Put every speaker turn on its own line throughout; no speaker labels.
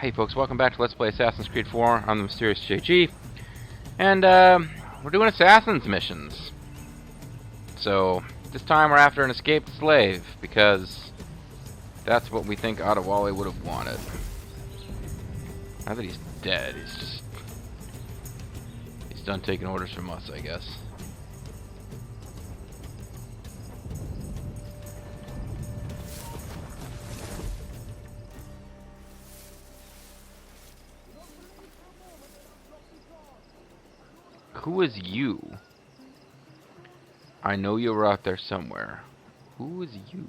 Hey folks, welcome back to Let's Play Assassin's Creed 4. I'm the Mysterious JG, and we're doing Assassin's missions. So, this time we're after an escaped slave, because that's what we think Adewale would have wanted. Now that he's dead, he's done taking orders from us, I guess. Who is you? I know you were out there somewhere. Who is you?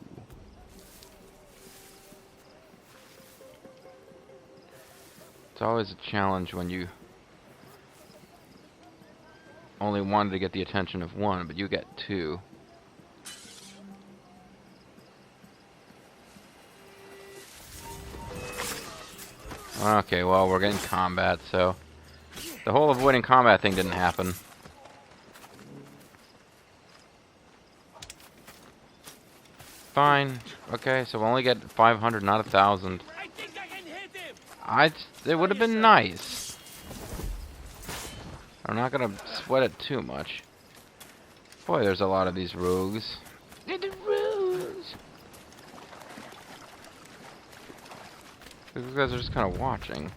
It's always a challenge when you only wanted to get the attention of one, but you get two. Okay, well, we're getting combat, so the whole avoiding combat thing didn't happen. Fine. Okay, so we'll only get 500, not 1,000.
I think I can hit him.
It would have been nice. I'm not gonna sweat it too much. Boy, there's a lot of these rogues. They're the rogues. These guys are just kind of watching.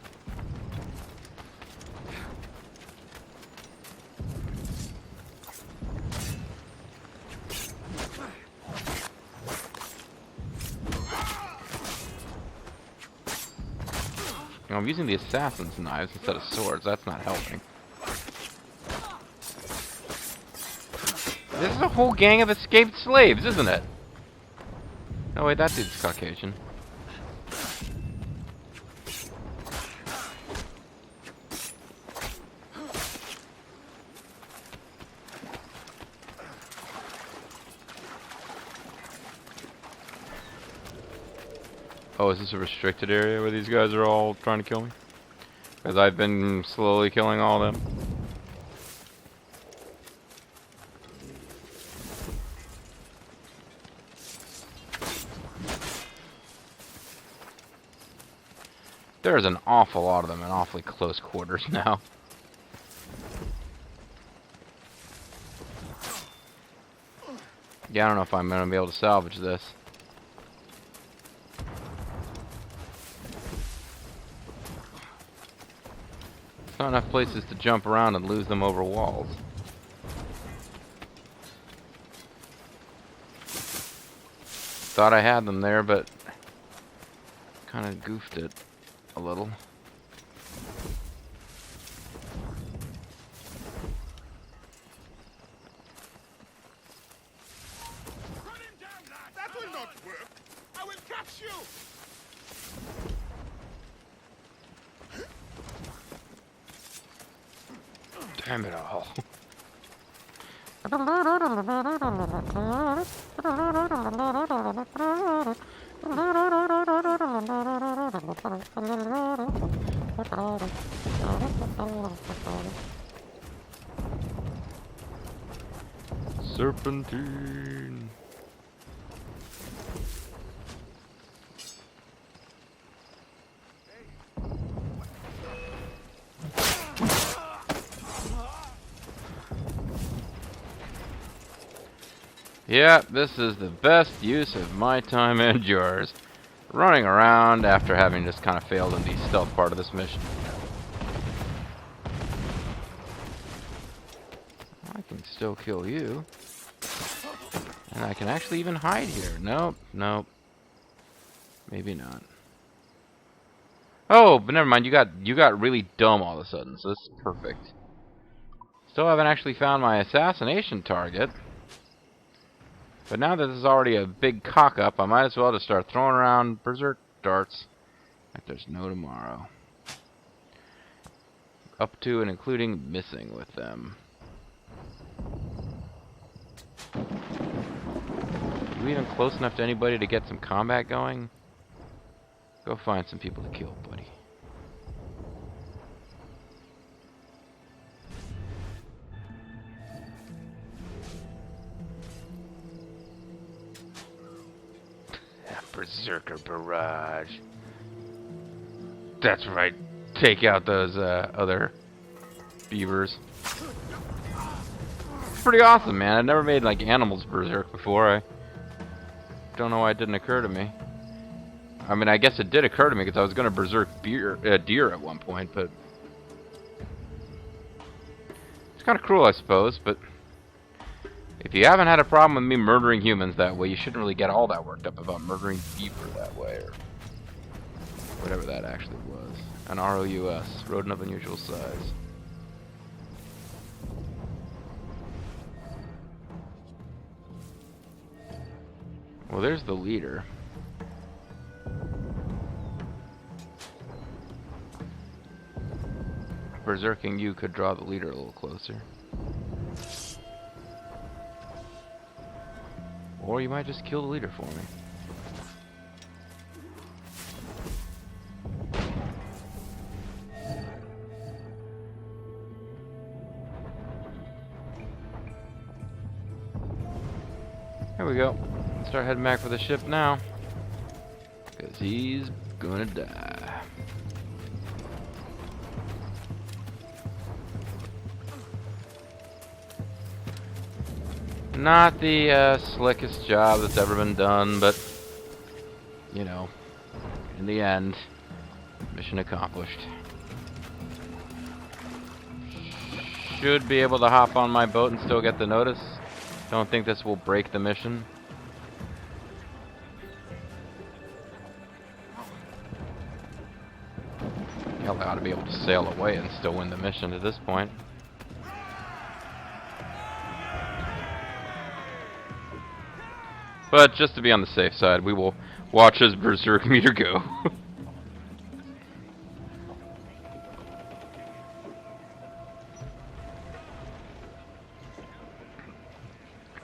You know, I'm using the assassin's knives instead of swords. That's not helping. This is a whole gang of escaped slaves, isn't it? No, wait, that dude's Caucasian. Oh, is this a restricted area where these guys are all trying to kill me? Because I've been slowly killing all of them. There's an awful lot of them in awfully close quarters now. Yeah, I don't know if I'm going to be able to salvage this. There's not enough places to jump around and lose them over walls. Thought I had them there, but kind of goofed it a little.
Run him down, lad. That will not work. I will catch you.
Damn it all. Serpentine. Yeah, this is the best use of my time and yours. Running around after having just kind of failed in the stealth part of this mission. I can still kill you. And I can actually even hide here. Nope, nope. Maybe not. Oh, but never mind, you got really dumb all of a sudden, so this is perfect. Still haven't actually found my assassination target. But now that this is already a big cock-up, I might as well just start throwing around berserk darts like there's no tomorrow. Up to and including missing with them. Are you even close enough to anybody to get some combat going? Go find some people to kill, buddy. Berserker barrage. That's right. Take out those other beavers. It's pretty awesome, man. I've never made like animals berserk before. I don't know why it didn't occur to me. I mean, I guess it did occur to me because I was going to berserk deer at one point, but it's kind of cruel, I suppose. But if you haven't had a problem with me murdering humans that way, you shouldn't really get all that worked up about murdering beaver that way, or whatever that actually was. An ROUS, rodent of unusual size. Well, there's the leader. Berserking you could draw the leader a little closer. Or you might just kill the leader for me. There we go. Start heading back for the ship now. Because he's gonna die. Not the slickest job that's ever been done, but, you know, in the end, mission accomplished. Should be able to hop on my boat and still get the notice. Don't think this will break the mission. Hell, I ought to be able to sail away and still win the mission at this point. But just to be on the safe side, we will watch his berserk meter go.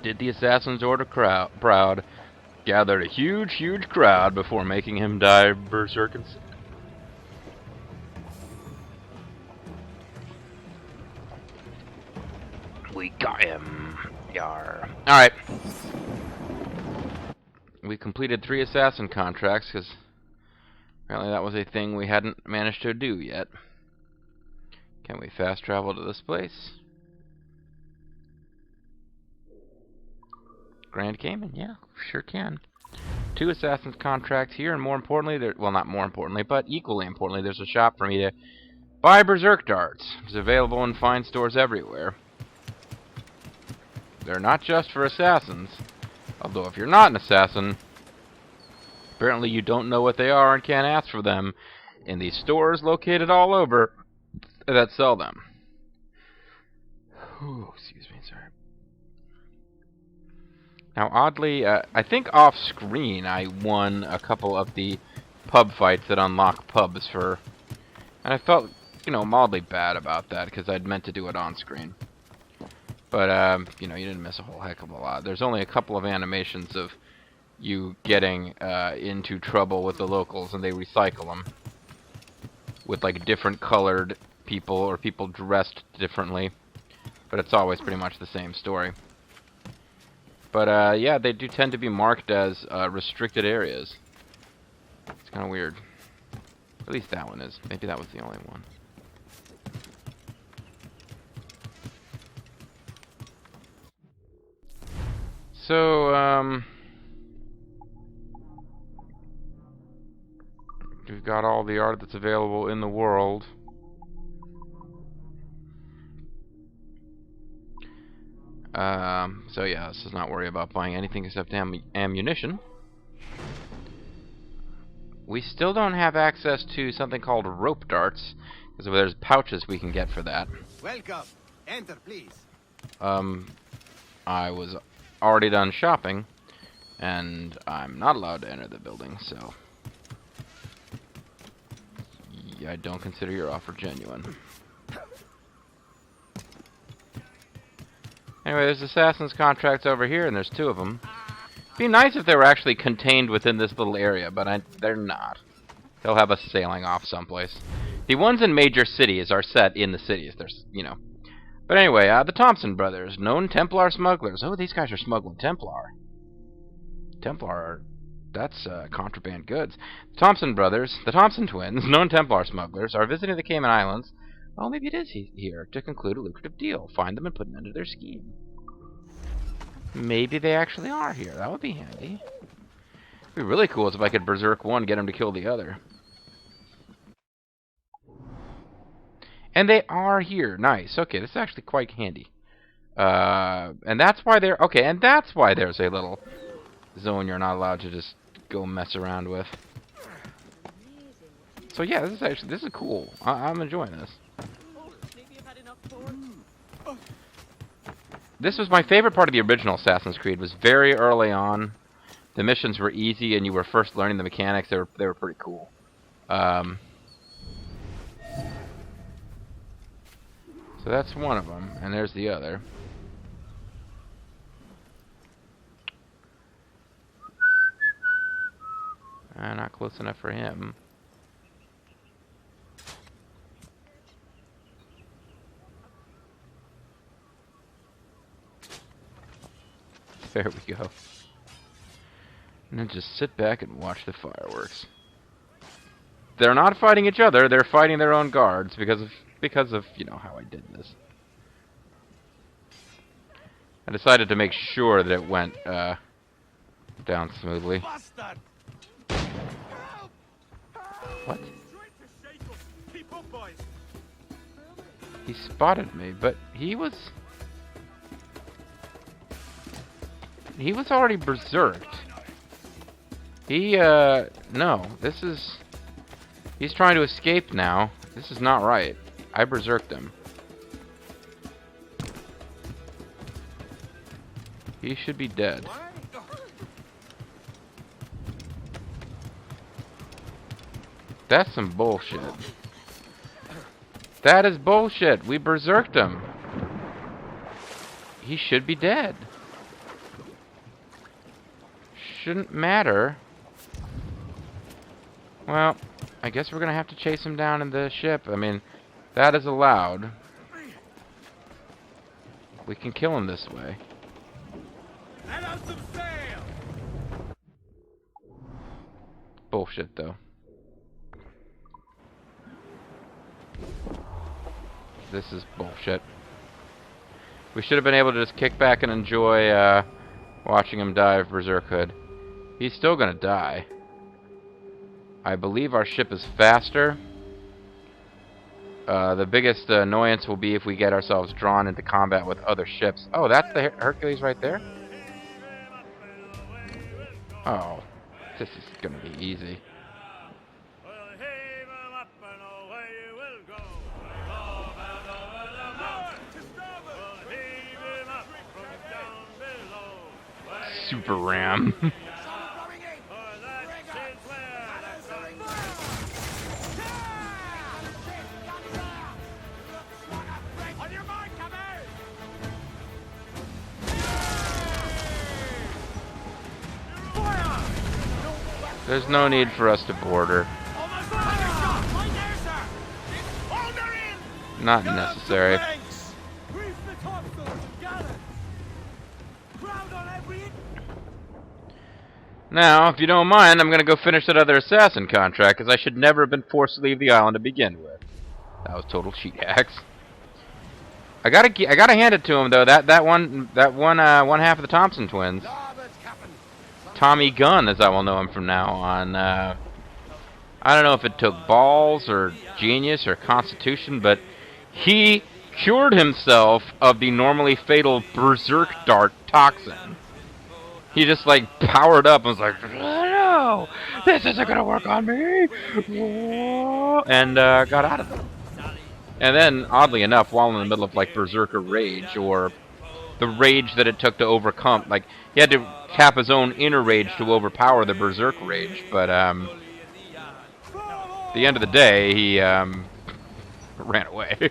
Did the assassin's order proud, gathered a huge crowd before making him die berserk and sick. We got him. Yar. Alright. We completed 3 assassin contracts, because apparently that was a thing we hadn't managed to do yet. Can we fast travel to this place? Grand Cayman? Yeah, sure can. 2 assassin's contracts here, and more importantly, well, not more importantly, but equally importantly, there's a shop for me to buy berserk darts. It's available in fine stores everywhere. They're not just for assassins. Although if you're not an assassin, apparently you don't know what they are and can't ask for them in these stores located all over that sell them. Ooh, excuse me, sorry. Now, oddly, I think off-screen I won a couple of the pub fights that unlock pubs for... And I felt, you know, mildly bad about that because I'd meant to do it on-screen. But, you know, you didn't miss a whole heck of a lot. There's only a couple of animations of you getting into trouble with the locals, and they recycle them with, like, different colored people or people dressed differently. But it's always pretty much the same story. But, yeah, they do tend to be marked as restricted areas. It's kind of weird. At least that one is. Maybe that was the only one. So, we've got all the art that's available in the world. So yeah, let's just not worry about buying anything except ammunition. We still don't have access to something called rope darts, because there's pouches we can get for that.
Welcome. Enter, please.
I was already done shopping, and I'm not allowed to enter the building, so I don't consider your offer genuine. Anyway, there's assassin's contracts over here, and there's 2 of them. Be nice if they were actually contained within this little area, but they're not. They'll have us sailing off someplace. The ones in major cities are set in the cities. There's, you know. But anyway, the Thompson brothers, known Templar smugglers. Oh, these guys are smuggling Templar. Templar are That's contraband goods. The Thompson brothers, the Thompson twins, known Templar smugglers, are visiting the Cayman Islands. Oh, maybe it is here to conclude a lucrative deal. Find them and put an end to their scheme. Maybe they actually are here. That would be handy. It'd be really cool if I could berserk one, get him to kill the other. And they are here. Nice. Okay, this is actually quite handy. And that's why they're... Okay, and that's why there's a little zone you're not allowed to just go mess around with. So yeah, this is cool. I'm enjoying this. This was my favorite part of the original Assassin's Creed. Was very early on. The missions were easy, and you were first learning the mechanics. They were pretty cool. So that's one of them, and there's the other. Not close enough for him. There we go. And then just sit back and watch the fireworks. They're not fighting each other, they're fighting their own guards because of, you know, how I did this. I decided to make sure that it went down smoothly. What? He spotted me, but he was already berserked. No, he's trying to escape now. This is not right. I berserked him. He should be dead. That's some bullshit. That is bullshit. We berserked him. He should be dead. Shouldn't matter. Well, I guess we're gonna have to chase him down in the ship. I mean, that is allowed. We can kill him this way.
Let out some sail.
Bullshit, though. This is bullshit. We should have been able to just kick back and enjoy watching him die of berserkhood. He's still gonna die. I believe our ship is faster. The biggest annoyance will be if we get ourselves drawn into combat with other ships. Oh, that's the Hercules right there? Oh, this is gonna be easy. Super Ram. There's no need for us to board her. Not necessary. Now, if you don't mind, I'm going to go finish that other assassin contract, because I should never have been forced to leave the island to begin with. That was total cheat hacks. I gotta hand it to him though. That one half of the Thompson twins, Tommy Gunn, as I will know him from now on. I don't know if it took balls or genius or constitution, but he cured himself of the normally fatal berserk dart toxin. He just like powered up and was like, no, this isn't gonna work on me, and got out of it. And then, oddly enough, while in the middle of like berserker rage, or the rage that it took to overcome, like he had to tap his own inner rage to overpower the berserk rage. But at the end of the day, he ran away.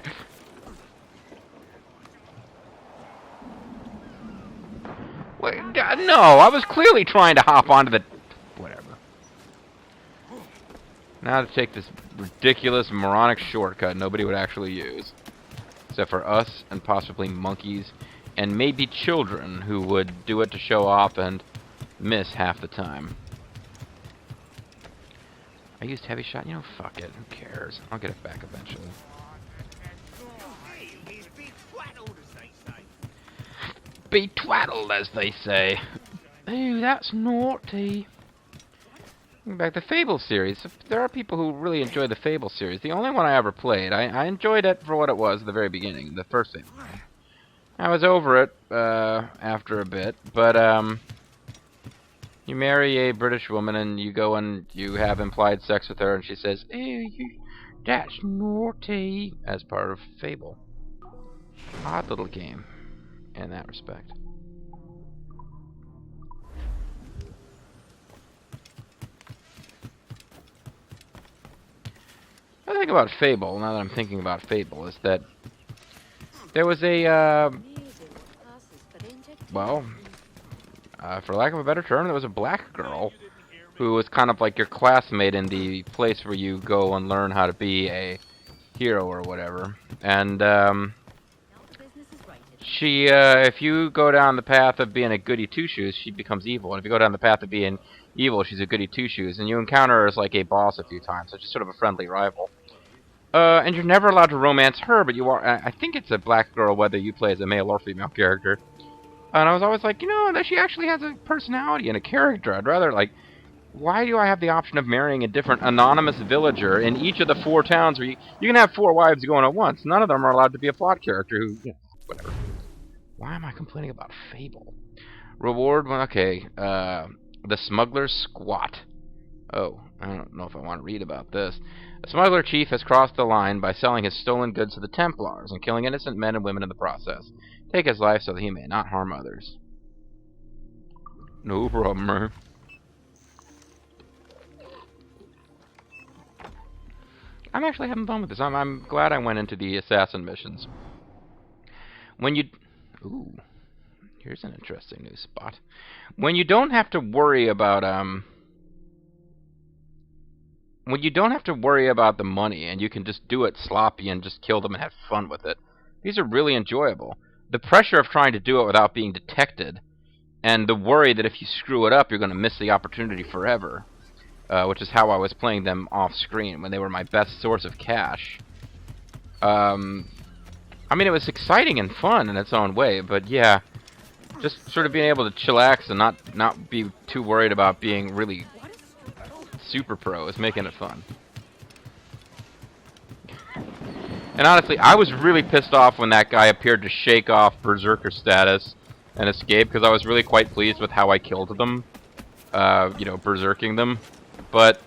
Wait, no, I was clearly trying to hop onto the... Whatever. Now to take this ridiculous, moronic shortcut nobody would actually use. Except for us, and possibly monkeys, and maybe children who would do it to show off and miss half the time. I used heavy shot. You know, fuck it. Who cares? I'll get it back eventually. Be twaddled, as they say. Ooh, that's naughty. Back to the Fable series. There are people who really enjoy the Fable series. The only one I ever played. I enjoyed it for what it was at the very beginning, the first Fable. I was over it after a bit, but you marry a British woman and you go and you have implied sex with her, and she says, "Ew, that's naughty," as part of Fable. Odd little game in that respect. The thing about Fable, now that I'm thinking about Fable, is that there was a, for lack of a better term, there was a black girl who was kind of like your classmate in the place where you go and learn how to be a hero or whatever. And she, if you go down the path of being a goody two-shoes, she becomes evil. And if you go down the path of being evil, she's a goody two-shoes. And you encounter her as like a boss a few times, so she's sort of a friendly rival. And you're never allowed to romance her, but you are. I think it's a black girl, whether you play as a male or female character. And I was always like, you know, that she actually has a personality and a character. I'd rather, like, why do I have the option of marrying a different anonymous villager in each of the 4 towns where you can have 4 wives going at once? None of them are allowed to be a plot character who, you know, whatever. Why am I complaining about Fable? Reward, well, okay, the Smuggler's Squat. Oh, I don't know if I want to read about this. A smuggler chief has crossed the line by selling his stolen goods to the Templars and killing innocent men and women in the process. Take his life so that he may not harm others. No problem, man. I'm actually having fun with this. I'm glad I went into the assassin missions. When you... Ooh. Here's an interesting new spot. When you don't have to worry about, when you don't have to worry about the money and you can just do it sloppy and just kill them and have fun with it, these are really enjoyable. The pressure of trying to do it without being detected, and the worry that if you screw it up, you're going to miss the opportunity forever, which is how I was playing them off-screen, when they were my best source of cash. I mean, it was exciting and fun in its own way, but yeah, just sort of being able to chillax and not be too worried about being really super pro is making it fun. And honestly, I was really pissed off when that guy appeared to shake off Berserker status and escape, because I was really quite pleased with how I killed them, you know, berserking them. But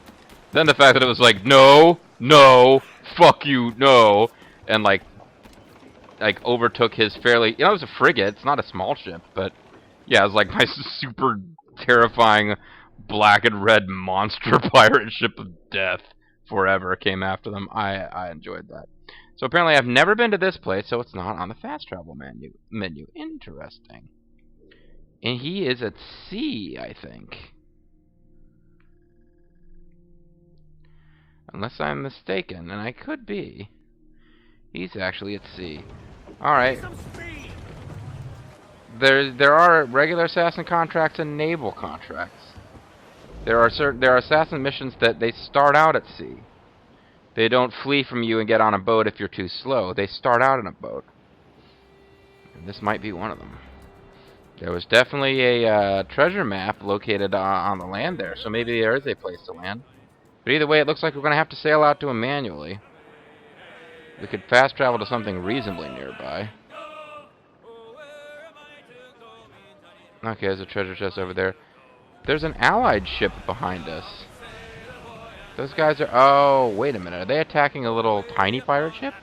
then the fact that it was like, no, no, fuck you, no, and like overtook his fairly, you know, it was a frigate, it's not a small ship, but yeah, it was like my super terrifying black and red monster pirate ship of death forever came after them. I enjoyed that. So apparently I've never been to this place, so it's not on the fast travel menu. Interesting. And he is at sea, I think. Unless I'm mistaken, and I could be. He's actually at sea. Alright. There are regular assassin contracts and naval contracts. There are assassin missions that they start out at sea. They don't flee from you and get on a boat if you're too slow. They start out in a boat. And this might be one of them. There was definitely a treasure map located on the land there, so maybe there is a place to land. But either way, it looks like we're going to have to sail out to him manually. We could fast travel to something reasonably nearby. Okay, there's a treasure chest over there. There's an allied ship behind us. Those guys are... Oh, wait a minute. Are they attacking a little tiny pirate ship?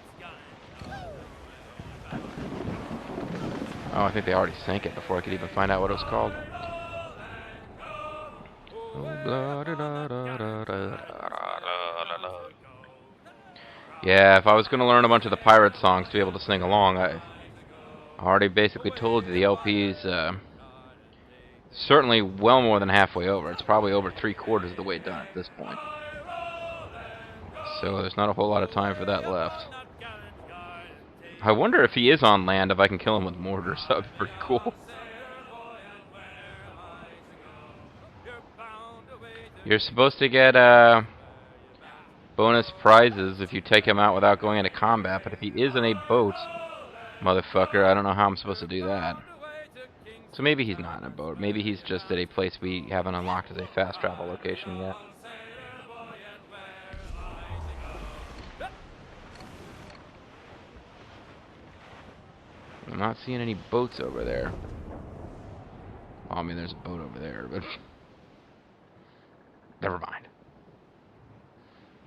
Oh, I think they already sank it before I could even find out what it was called. Yeah, if I was going to learn a bunch of the pirate songs to be able to sing along, I already basically told you the LP's certainly well more than halfway over. It's probably over 3/4 of the way done at this point. So there's not a whole lot of time for that left. I wonder if he is on land, if I can kill him with mortars. That would be pretty cool. You're supposed to get bonus prizes if you take him out without going into combat, but if he is in a boat, motherfucker, I don't know how I'm supposed to do that. So maybe he's not in a boat. Maybe he's just at a place we haven't unlocked as a fast travel location yet. I'm not seeing any boats over there. Well, I mean, there's a boat over there, but never mind.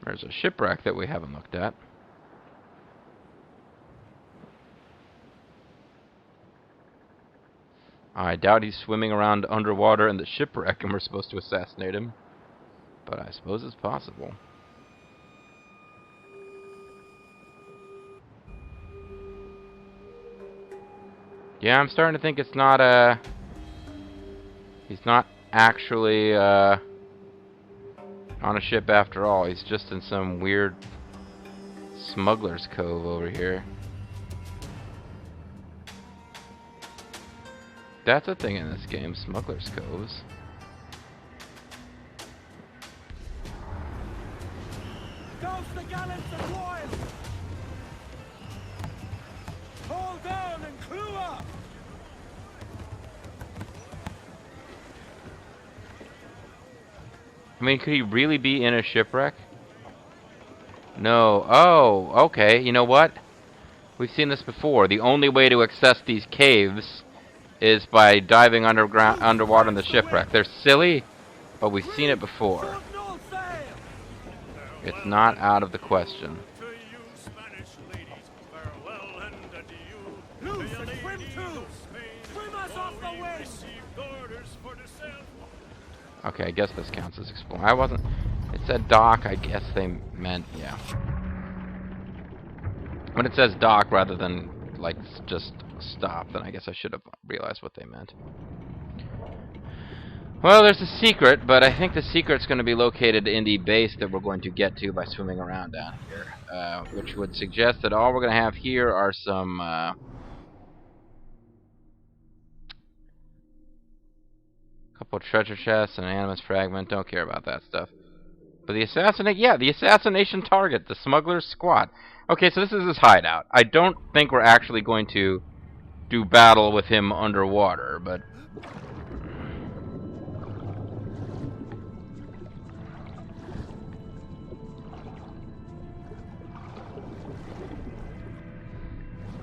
There's a shipwreck that we haven't looked at. I doubt he's swimming around underwater in the shipwreck and we're supposed to assassinate him. But I suppose it's possible. Yeah, I'm starting to think it's not, he's not actually, on a ship after all. He's just in some weird smuggler's cove over here. That's a thing in this game, smuggler's coves.
Douse the gallants of oil! Hold down and clew up!
I mean, could he really be in a shipwreck? No. Oh, okay. You know what? We've seen this before. The only way to access these caves is by diving underwater in the shipwreck. They're silly, but we've seen it before. It's not out of the question.
To you, Spanish ladies, farewell and adieu. Loose and swim too! Swim us off the way! Received orders for the sail.
Okay, I guess this counts as exploring. I wasn't... It said dock, I guess they meant... Yeah. When it says dock rather than, like, just stop, then I guess I should have realized what they meant. Well, there's a secret, but I think the secret's going to be located in the base that we're going to get to by swimming around down here. Which would suggest that all we're going to have here are some... couple of treasure chests and an animus fragment. Don't care about that stuff. But the assassination target, the smuggler's squad. Okay, so this is his hideout. I don't think we're actually going to do battle with him underwater, but...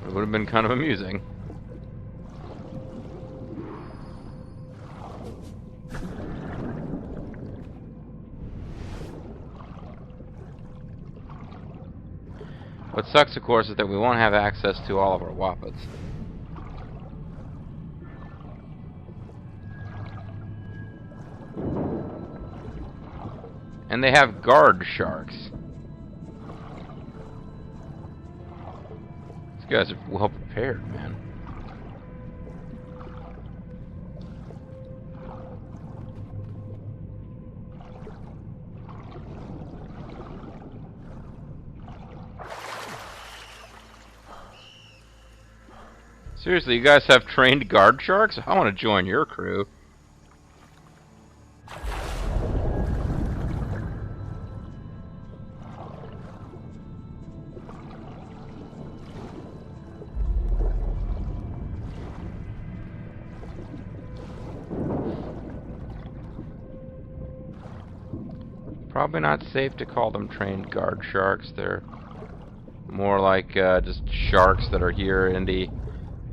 It would have been kind of amusing. What sucks, of course, is that we won't have access to all of our wappets. And they have guard sharks. These guys are well prepared, man. Seriously, you guys have trained guard sharks? I want to join your crew. Probably not safe to call them trained guard sharks. They're more like just sharks that are here in the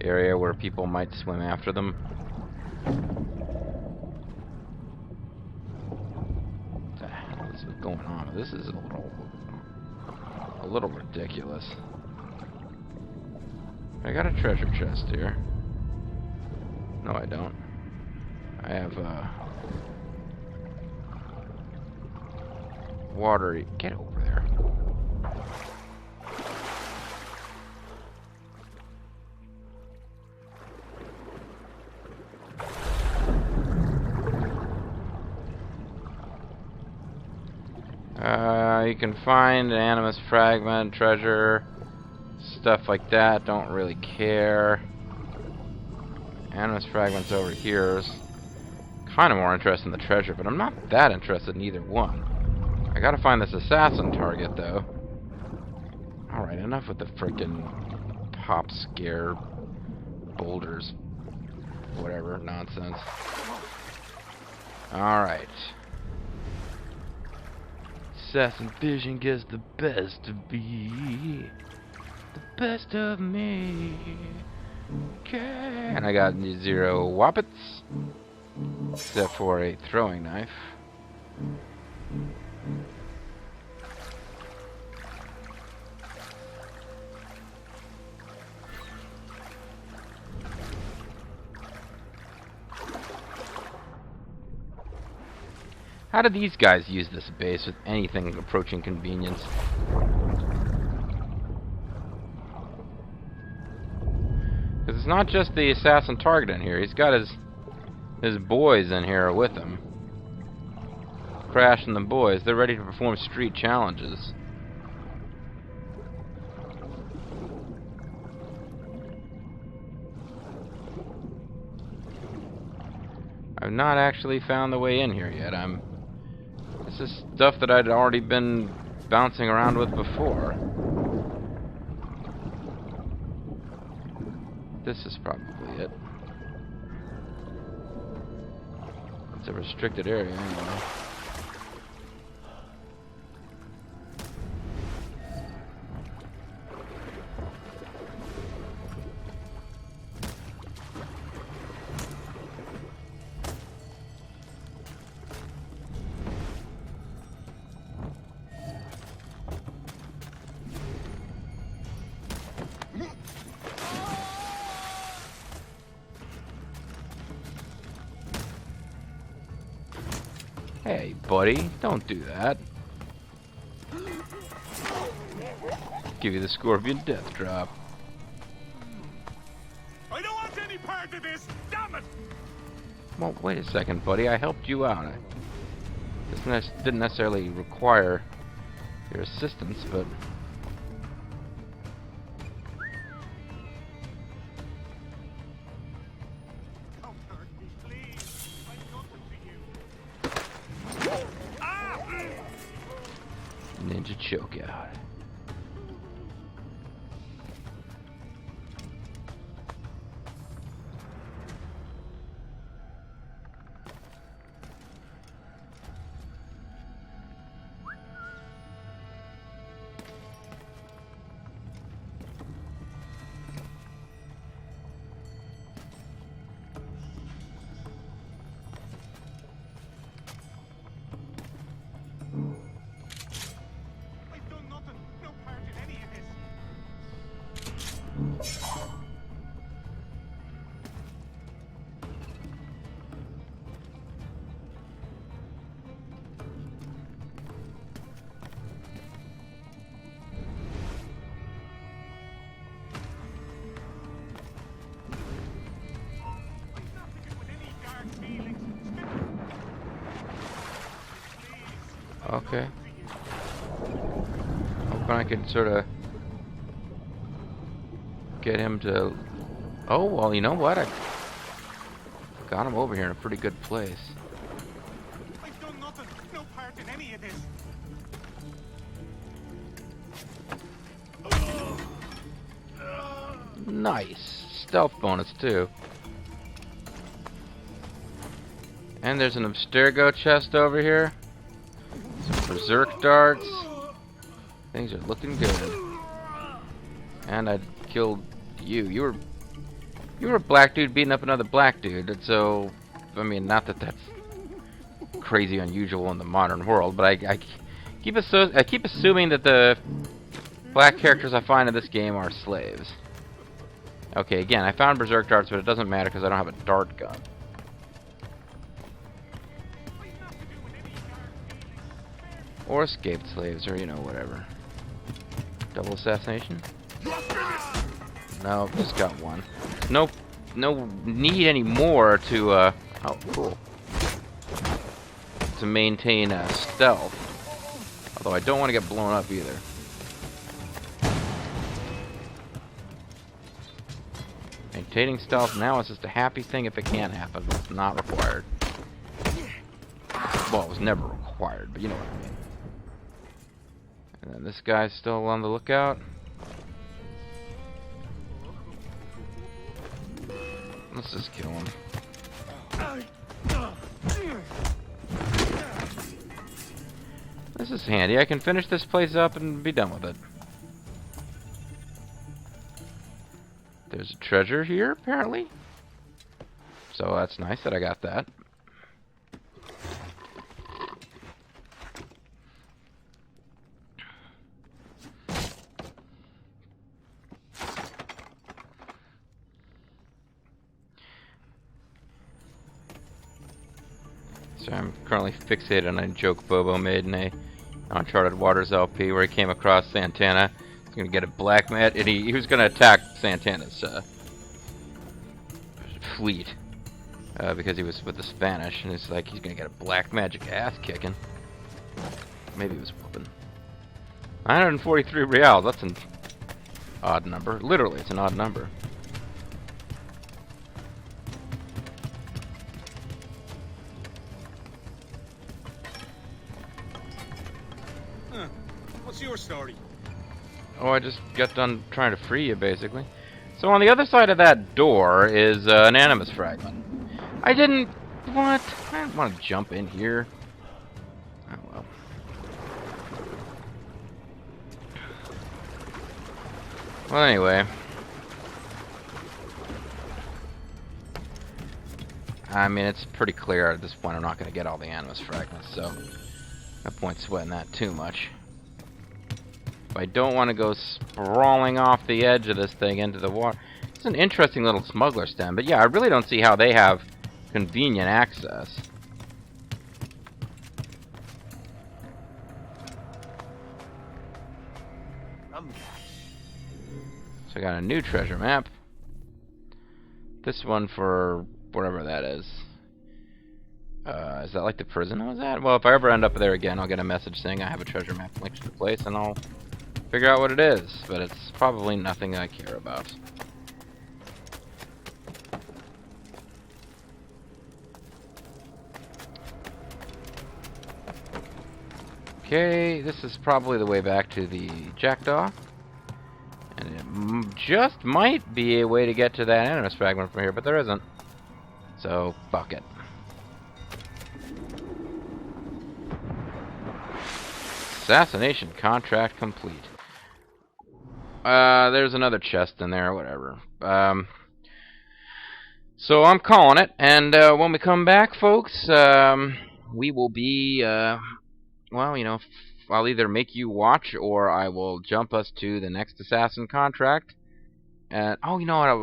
area where people might swim after them. What the hell is going on? This is a little ridiculous. I got a treasure chest here. No, I don't. I have water. Get over there. You can find an animus fragment, treasure, stuff like that. Don't really care. Animus fragments over here is kind of more interested in the treasure, but I'm not that interested in either one. I gotta find this assassin target, though. Alright, enough with the frickin' pop scare boulders. Whatever, nonsense. Alright. Assassin Vision gets the best of me. The best of me. Okay. And I got 0 Woppets. Except for a throwing knife. How do these guys use this base with anything approaching convenience? Because it's not just the assassin target in here. He's got his boys in here with him. Crash and the boys. They're ready to perform street challenges. I've not actually found the way in here yet. This is stuff that I'd already been bouncing around with before. This is probably it. It's a restricted area anyway. Hey, buddy, don't do that. Give you the Scorpion death drop.
I don't want any part of this! Damn it!
Well, wait a second, buddy. I helped you out. This didn't necessarily require your assistance, but...
Oh, hurt me, please. I'm nothing to you. Ah!
Ninja chokeout.
I've done nothing. No part in any of this. I've nothing to do with any dark feelings. Please.
Okay. Hoping I could sort of get him to... Oh, well, you know what? I got him over here in a pretty good place.
I've done nothing. No part in any of this.
Nice. Stealth bonus, too. And there's an Abstergo chest over here. Some Berserk darts. Things are looking good. And I killed you. You were a black dude beating up another black dude. And so, I mean, not that that's crazy unusual in the modern world, but I keep assuming that the black characters I find in this game are slaves. Okay, again, I found Berserk darts, but it doesn't matter because I don't have a dart gun. Or escaped slaves, or, you know, whatever. Double assassination? No, just got one. No need anymore to, oh, cool. To maintain stealth. Although I don't want to get blown up either. Maintaining stealth now is just a happy thing if it can happen, but it's not required. Well, it was never required, but you know what I mean. And then this guy's still on the lookout. Let's just kill him. This is handy. I can finish this place up and be done with it. There's a treasure here, apparently. So that's nice that I got that. So I'm currently fixated on a joke Bobo made in a Uncharted Waters LP where he came across Santana. He's gonna get a black mat, and he was gonna attack Santana's fleet because he was with the Spanish, and it's like he's gonna get a black magic ass kicking. Maybe it was whooping. 943 reals. That's an odd number. Literally, it's an odd number.
What's your story?
Oh, I just got done trying to free you, basically. So on the other side of that door is an Animus fragment. I didn't... What? I didn't want to jump in here. Oh, well. Well, anyway. I mean, it's pretty clear at this point I'm not going to get all the Animus fragments, so... no point sweating that too much. I don't want to go sprawling off the edge of this thing into the water. It's an interesting little smuggler stem, but yeah, I really don't see how they have convenient access. So I got a new treasure map. This one for whatever that is. Is that like the prison I was at? Well, if I ever end up there again, I'll get a message saying I have a treasure map linked to the place, and I'll figure out what it is, but it's probably nothing I care about. Okay, this is probably the way back to the Jackdaw. And it just might be a way to get to that Animus fragment from here, but there isn't. So, fuck it. Assassination contract complete. There's another chest in there, whatever. So I'm calling it, and when we come back, folks, we will be, well, you know, I'll either make you watch, or I will jump us to the next assassin contract. And oh, you know what?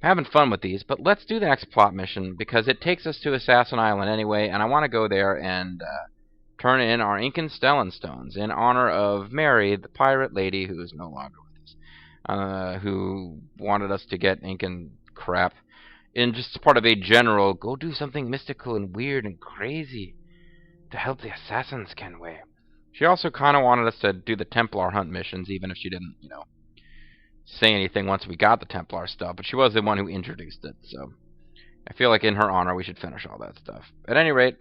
I'm having fun with these, but let's do the next plot mission because it takes us to Assassin Island anyway, and I want to go there and turn in our Incan Stellan stones in honor of Mary, the pirate lady who is no longer with us, who wanted us to get Incan crap in just part of a general go do something mystical and weird and crazy to help the assassins, Kenway. She also kind of wanted us to do the Templar hunt missions, even if she didn't, you know, say anything once we got the Templar stuff, but she was the one who introduced it, so I feel like in her honor we should finish all that stuff. At any rate,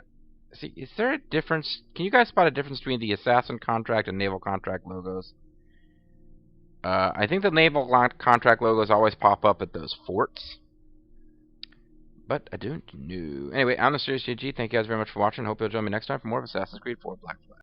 see, is there a difference? Can you guys spot a difference between the Assassin Contract and Naval Contract logos? I think the Naval Contract logos always pop up at those forts, but I don't know. Anyway, I'm the Mysterious JG. Thank you guys very much for watching. Hope you'll join me next time for more of Assassin's Creed 4 Black Flag.